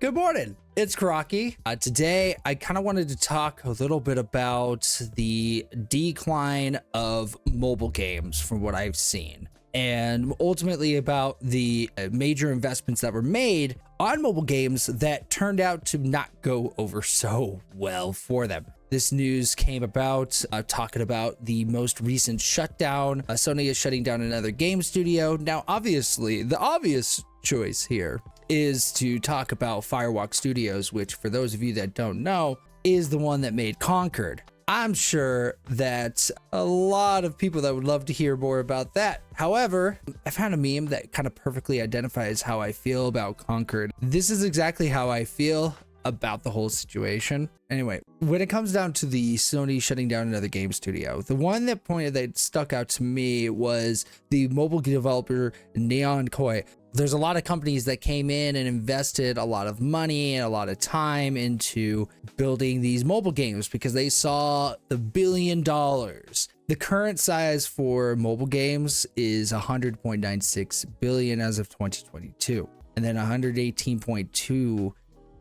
Good morning. It's Crocky. Today, I kind of wanted to talk a little bit about the decline of mobile games from what I've seen, and ultimately about the major investments that were made on mobile games that turned out to not go over so well for them. This news came about talking about the most recent shutdown. Sony is shutting down another game studio. Now, obviously, the obvious choice here is to talk about Firewalk Studios, which, for those of you that don't know, is the one that made Conquered. I'm sure that a lot of people that would love to hear more about that. However, I found a meme that kind of perfectly identifies how I feel about Conquered. This is exactly how I feel about the whole situation. Anyway, when it comes down to the Sony shutting down another game studio, the one that stuck out to me was the mobile developer Neon Koi. There's a lot of companies that came in and invested a lot of money and a lot of time into building these mobile games because they saw the $1 billion. The current size for mobile games is 100.96 billion as of 2022, and then 118.2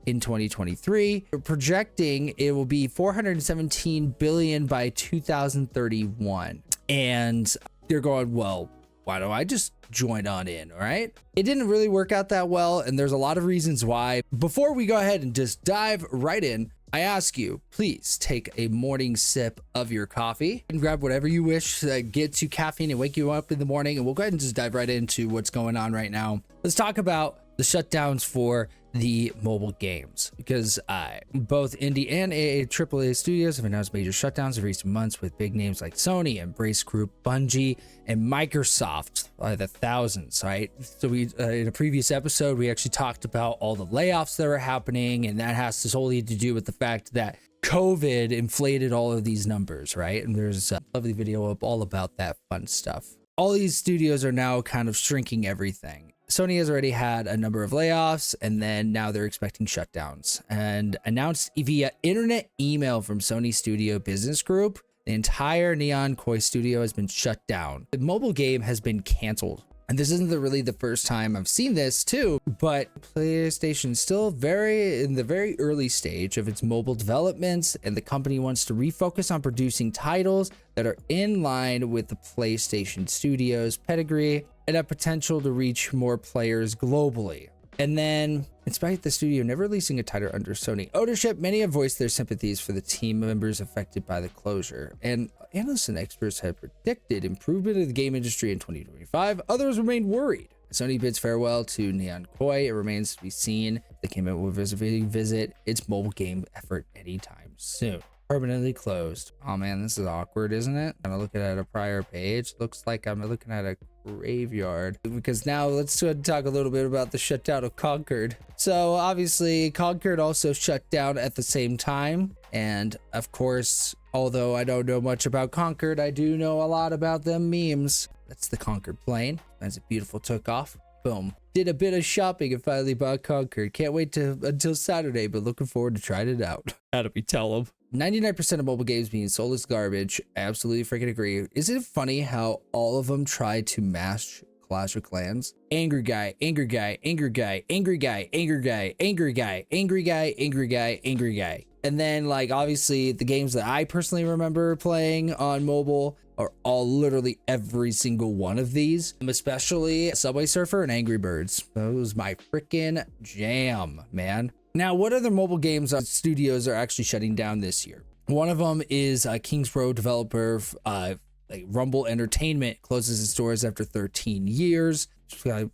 in 2023. We're projecting it will be 417 billion by 2031. And they're going, well, why don't I just join on in? All right. It didn't really work out that well, and there's a lot of reasons why. Before we go ahead and just dive right in, I ask you, please take a morning sip of your coffee and grab whatever you wish that gets you caffeine and wake you up in the morning. And we'll go ahead and just dive right into what's going on right now. Let's talk about the shutdowns for the mobile games, because both indie and AAA studios have announced major shutdowns in recent months, with big names like Sony, Embrace Group, Bungie, and Microsoft by the thousands, right? So we in a previous episode, we actually talked about all the layoffs that are happening, and that has solely to do with the fact that COVID inflated all of these numbers, right? And there's a lovely video up all about that fun stuff. All these studios are now kind of shrinking everything. Sony has already had a number of layoffs, and then now they're expecting shutdowns. And announced via internet email from Sony Studio Business Group, the entire Neon Koi studio has been shut down. The mobile game has been canceled. And this isn't really the first time I've seen this too, but PlayStation is still in the very early stage of its mobile developments, and the company wants to refocus on producing titles that are in line with the PlayStation Studios pedigree and have potential to reach more players globally. And then, despite the studio never releasing a title under Sony ownership, many have voiced their sympathies for the team members affected by the closure. And analysts and experts have predicted improvement of the game industry in 2025. Others remain worried. As Sony bids farewell to Neon Koi, it remains to be seen if the game will visit its mobile game effort anytime soon. Permanently closed. Oh man, this is awkward, isn't it? I'm looking at a prior page. Looks like I'm looking at a graveyard, because now let's talk a little bit about the shutdown of Conquered. So obviously Conquered also shut down at the same time, and of course, although I don't know much about Conquered, I do know a lot about them memes. That's the Conquered plane. As it beautiful took off. Boom. Did a bit of shopping and finally bought Conquered. Can't wait until Saturday, but looking forward to trying it out. How do we tell them? 99% of mobile games being sold as garbage. Absolutely freaking agree. Isn't it funny how all of them try to match Clash of Clans? Angry guy, angry guy, angry guy, angry guy, angry guy, angry guy, angry guy, angry guy, angry guy. And then, like, obviously the games that I personally remember playing on mobile are all literally every single one of these, especially Subway Surfer and Angry Birds. That was my freaking jam, man. Now, what other mobile games studios are actually shutting down this year? One of them is Kings Road developer Rumble Entertainment closes its doors after 13 years.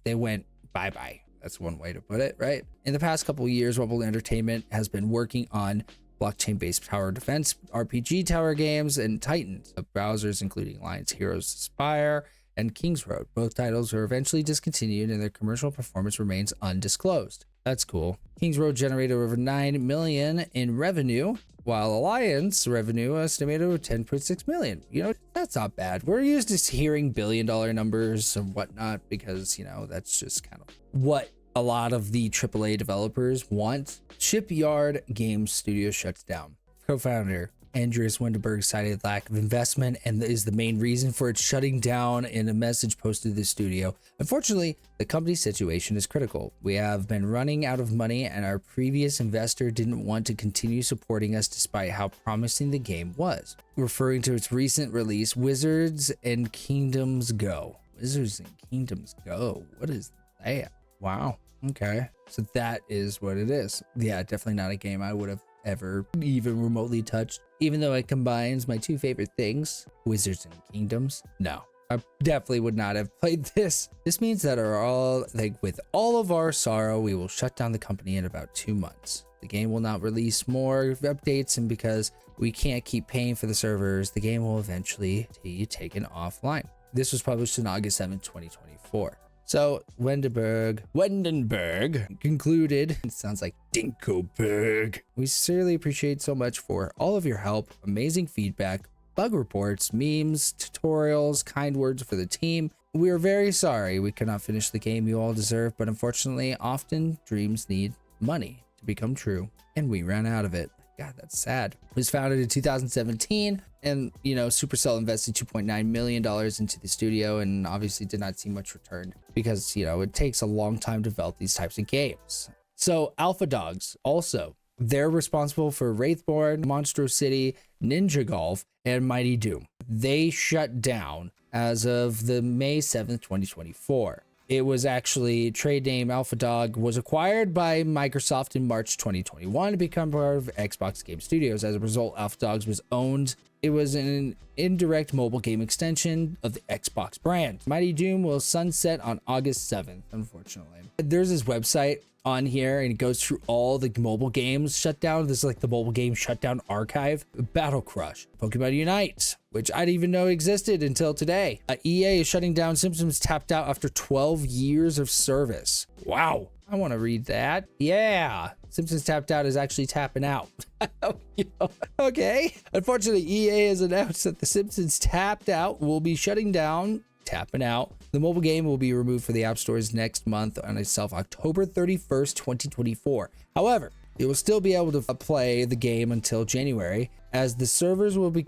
They went bye-bye. That's one way to put it, right? In the past couple of years, Rumble Entertainment has been working on blockchain-based tower defense RPG tower games and Titans of browsers, including Alliance Heroes Aspire and Kings Road. Both titles were eventually discontinued, and their commercial performance remains undisclosed. That's cool. Kings Road generated over 9 million in revenue, while Alliance revenue estimated over 10.6 million. You know, that's not bad. We're used to hearing billion-dollar numbers and whatnot because, you know, that's just kind of what a lot of the AAA developers want. Shipyard Games Studio shuts down. Co-founder Andreas Wendenberg cited lack of investment and is the main reason for its shutting down in a message posted to the studio. Unfortunately, the company's situation is critical. We have been running out of money and our previous investor didn't want to continue supporting us despite how promising the game was. Referring to its recent release, Wizards and Kingdoms Go. Wizards and Kingdoms Go. What is that? Wow. Okay. So that is what it is. Yeah, definitely not a game I would have ever even remotely touched, even though it combines my two favorite things, Wizards and Kingdoms. No, I definitely would not have played this. This means that with all of our sorrow, we will shut down the company in about 2 months. The game will not release more updates, and because we can't keep paying for the servers, the game will eventually be taken offline. This was published on August 7th, 2024. So Wendenberg concluded, it sounds like Dinkelberg. We sincerely appreciate so much for all of your help, amazing feedback, bug reports, memes, tutorials, kind words for the team. We are very sorry we could not finish the game you all deserve, but unfortunately, often dreams need money to become true, and we ran out of it. God, that's sad. It was founded in 2017, and Supercell invested $2.9 million into the studio and obviously did not see much return because it takes a long time to develop these types of games. So Alpha Dogs also, they're responsible for Wraithborn, Monstro City, Ninja Golf, and Mighty Doom. They shut down as of the May 7th, 2024. It was actually trade name Alpha Dog was acquired by Microsoft in March 2021 to become part of Xbox Game Studios. As a result, Alpha Dogs was owned. It was an indirect mobile game extension of the Xbox brand. Mighty Doom will sunset on August 7th, unfortunately. There's this website on here and it goes through all the mobile games shut down. This is like the mobile game shutdown archive. Battle Crush, Pokemon Unite, which I didn't even know existed until today. EA is shutting down Simpsons Tapped Out after 12 years of service. Wow. I want to read that. Yeah. Simpsons Tapped Out is actually tapping out. Okay. Unfortunately, EA has announced that the Simpsons Tapped Out will be shutting down, tapping out. The mobile game will be removed for the app stores next month on itself, October 31st, 2024. However, it will still be able to play the game until January, as the servers will be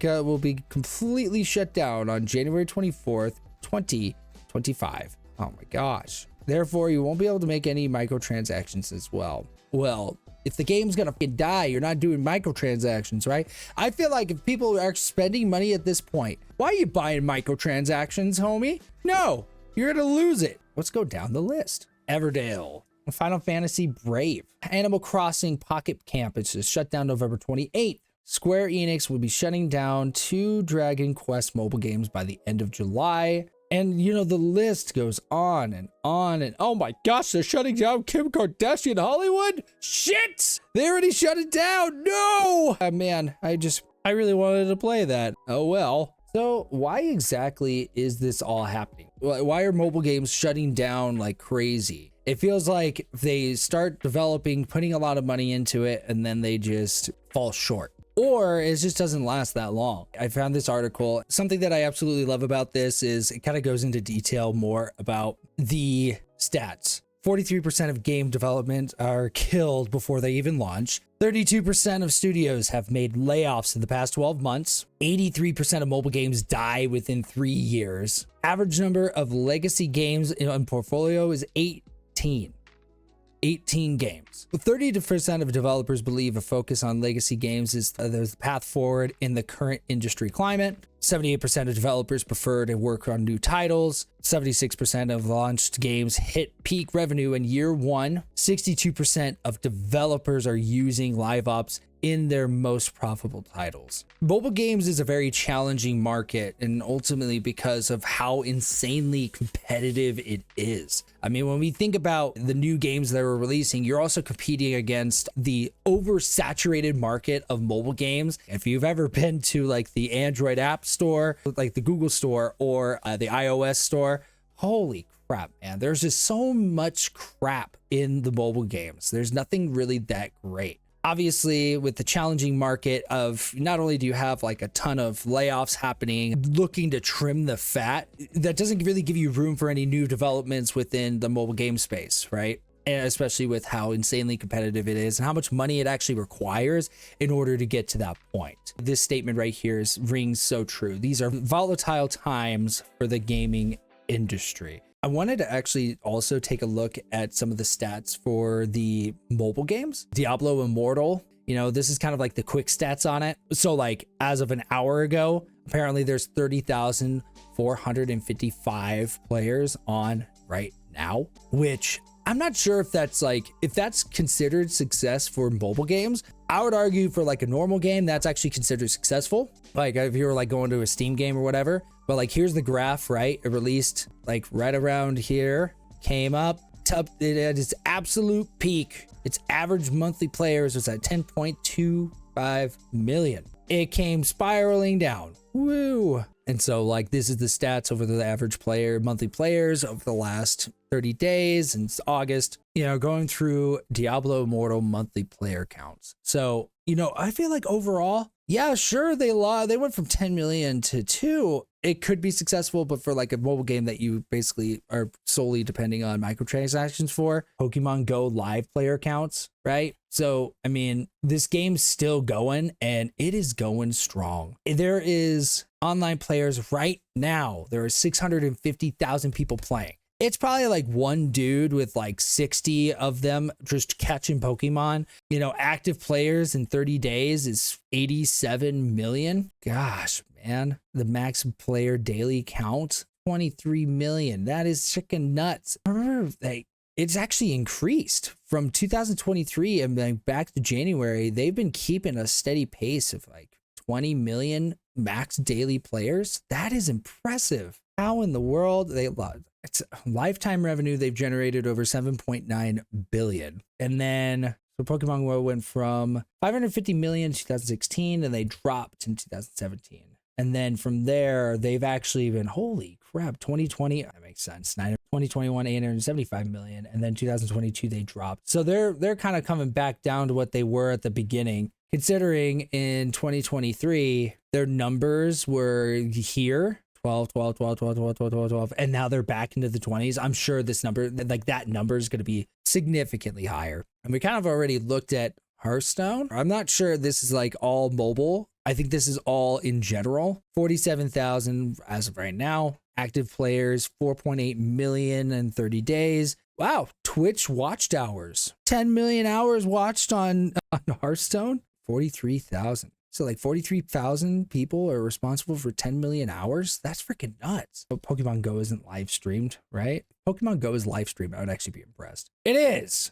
completely shut down on January 24th, 2025. Oh my gosh. Therefore, you won't be able to make any microtransactions as well. Well, if the game's gonna die, you're not doing microtransactions, right? I feel like if people are spending money at this point, why are you buying microtransactions, homie? No, you're gonna lose it. Let's go down the list. Everdale, Final Fantasy Brave, Animal Crossing Pocket Camp, it's just shut down November 28th. Square Enix will be shutting down 2 Dragon Quest mobile games by the end of July. And the list goes on and on, and oh my gosh, they're shutting down Kim Kardashian Hollywood? Shit! They already shut it down! No! Man, I really wanted to play that. Oh well. So why exactly is this all happening? Why are mobile games shutting down like crazy? It feels like they start developing, putting a lot of money into it, and then they just fall short. Or it just doesn't last that long. I found this article. Something that I absolutely love about this is it kind of goes into detail more about the stats. 43% of game development are killed before they even launch. 32% of studios have made layoffs in the past 12 months. 83% of mobile games die within 3 years. Average number of legacy games in portfolio is 18 games. 30% of developers believe a focus on legacy games is the path forward in the current industry climate. 78% of developers prefer to work on new titles. 76% of launched games hit peak revenue in year 1. 62% of developers are using live ops in their most profitable titles. Mobile games is a very challenging market, and ultimately because of how insanely competitive it is. I mean, when we think about the new games that we're releasing, you're also competing against the oversaturated market of mobile games. If you've ever been to like the Android app store, like the Google store or the iOS store, holy crap, man, there's just so much crap in the mobile games. There's nothing really that great. Obviously, with the challenging market of not only do you have like a ton of layoffs happening, looking to trim the fat, that doesn't really give you room for any new developments within the mobile game space, right? and especially with how insanely competitive it is and how much money it actually requires in order to get to that point. This statement right here rings so true. These are volatile times for the gaming industry. I wanted to actually also take a look at some of the stats for the mobile games. Diablo Immortal, you know, this is kind of like the quick stats on it. So like as of an hour ago, apparently there's 30,455 players on right now, which I'm not sure if that's considered success for mobile games. I would argue for like a normal game, that's actually considered successful. Like if you were like going to a Steam game or whatever, but like here's the graph, right? It released like right around here, came up at its absolute peak. Its average monthly players was at 10.25 million. It came spiraling down. Woo. And so like this is the stats over the average monthly players over the last 30 days since August, you know, going through Diablo Immortal monthly player counts. So, you know, I feel like overall, yeah, sure, they went from 10 million to 2. It could be successful, but for like a mobile game that you basically are solely depending on microtransactions for, Pokemon Go live player counts, right? So, I mean, this game's still going and it is going strong. There is online players right now. There are 650,000 people playing. It's probably like one dude with like 60 of them just catching Pokemon. You know, active players in 30 days is 87 million. Gosh, man. The max player daily count, 23 million. That is freaking nuts. Remember, it's actually increased from 2023 and then back to January. They've been keeping a steady pace of like 20 million max daily players. That is impressive. How in the world it's lifetime revenue they've generated over 7.9 billion. And then so Pokemon Go went from 550 million in 2016 and they dropped in 2017. And then from there, they've actually been, holy crap, 2020, that makes sense. 2021, 875 million. And then 2022, they dropped. So they're kind of coming back down to what they were at the beginning, considering in 2023, their numbers were here. 12, and now they're back into the 20s. I'm sure this number, like that number is going to be significantly higher. And we kind of already looked at Hearthstone. I'm not sure this is like all mobile. I think this is all in general. 47,000 as of right now. Active players, 4.8 million in 30 days. Wow. Twitch watched hours. 10 million hours watched on Hearthstone. 43,000. So like 43,000 people are responsible for 10 million hours. That's freaking nuts. But Pokemon Go isn't live streamed, right? Pokemon Go is live streamed. I would actually be impressed. It is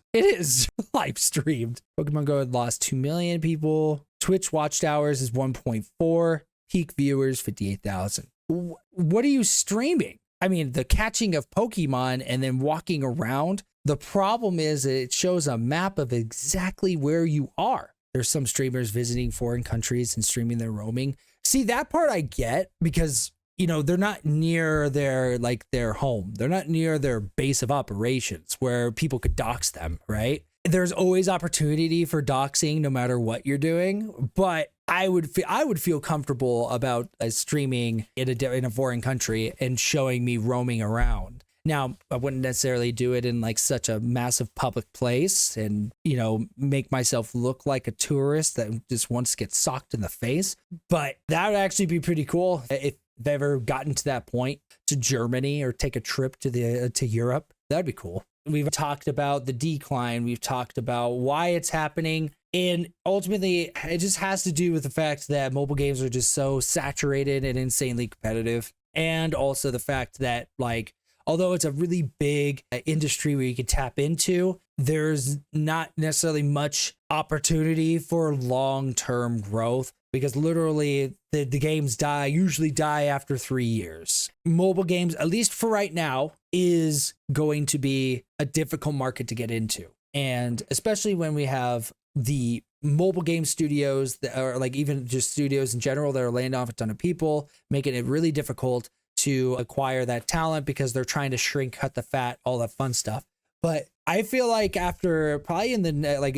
live streamed. Pokemon Go had lost 2 million people. Twitch watched hours is 1.4. Peak viewers, 58,000. What are you streaming? I mean, the catching of Pokemon and then walking around. The problem is that it shows a map of exactly where you are. There's some streamers visiting foreign countries and streaming their roaming. See, that part I get because, you know, they're not near their home. They're not near their base of operations where people could dox them, right? There's always opportunity for doxing no matter what you're doing. But I would feel comfortable about streaming in a foreign country and showing me roaming around. Now, I wouldn't necessarily do it in like such a massive public place and, you know, make myself look like a tourist that just wants to get socked in the face. But that would actually be pretty cool if they've ever gotten to that point, to Germany or take a trip to Europe. That'd be cool. We've talked about the decline. We've talked about why it's happening. And ultimately, it just has to do with the fact that mobile games are just so saturated and insanely competitive. And also the fact that, like, although it's a really big industry where you can tap into, there's not necessarily much opportunity for long-term growth because literally the games usually die after 3 years. Mobile games, at least for right now, is going to be a difficult market to get into. And especially when we have the mobile game studios that are like even just studios in general that are laying off a ton of people, making it really difficult to acquire that talent because they're trying to cut the fat, all that fun stuff. But I feel like after probably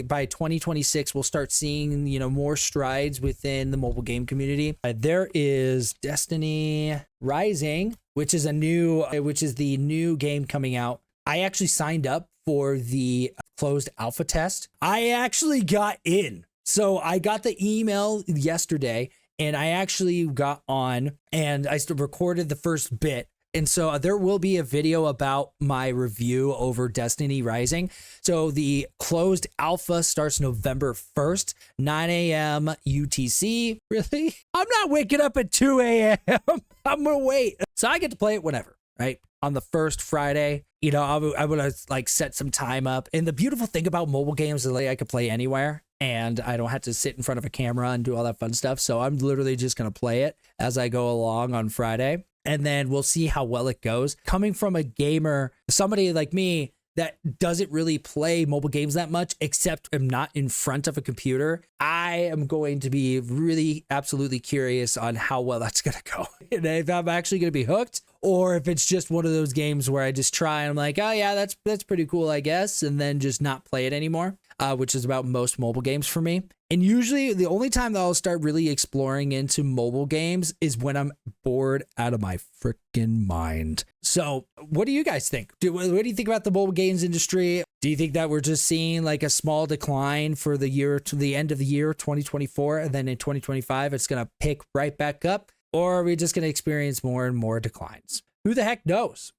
by 2026, we'll start seeing, you know, more strides within the mobile game community. There is Destiny Rising, which is the new game coming out. I actually signed up for the closed alpha test. I actually got in. So I got the email yesterday and I actually got on and I recorded the first bit. And so there will be a video about my review over Destiny Rising. So the closed alpha starts November 1st, 9 a.m. UTC. Really? I'm not waking up at 2 a.m. I'm going to wait. So I get to play it whenever, right? On the first Friday, you know, I would like set some time up. And the beautiful thing about mobile games is like I could play anywhere and I don't have to sit in front of a camera and do all that fun stuff. So I'm literally just going to play it as I go along on Friday. And then we'll see how well it goes. Coming from a gamer, somebody like me that doesn't really play mobile games that much, except I'm not in front of a computer, I am going to be really absolutely curious on how well that's going to go. And if I'm actually going to be hooked, or if it's just one of those games where I just try and I'm like, oh yeah, that's pretty cool, I guess, and then just not play it anymore, which is about most mobile games for me. And usually the only time that I'll start really exploring into mobile games is when I'm bored out of my freaking mind. So what do you guys think? What do you think about the mobile games industry? Do you think that we're just seeing like a small decline for the year to the end of the year, 2024, and then in 2025, it's going to pick right back up? Or are we just going to experience more and more declines? Who the heck knows?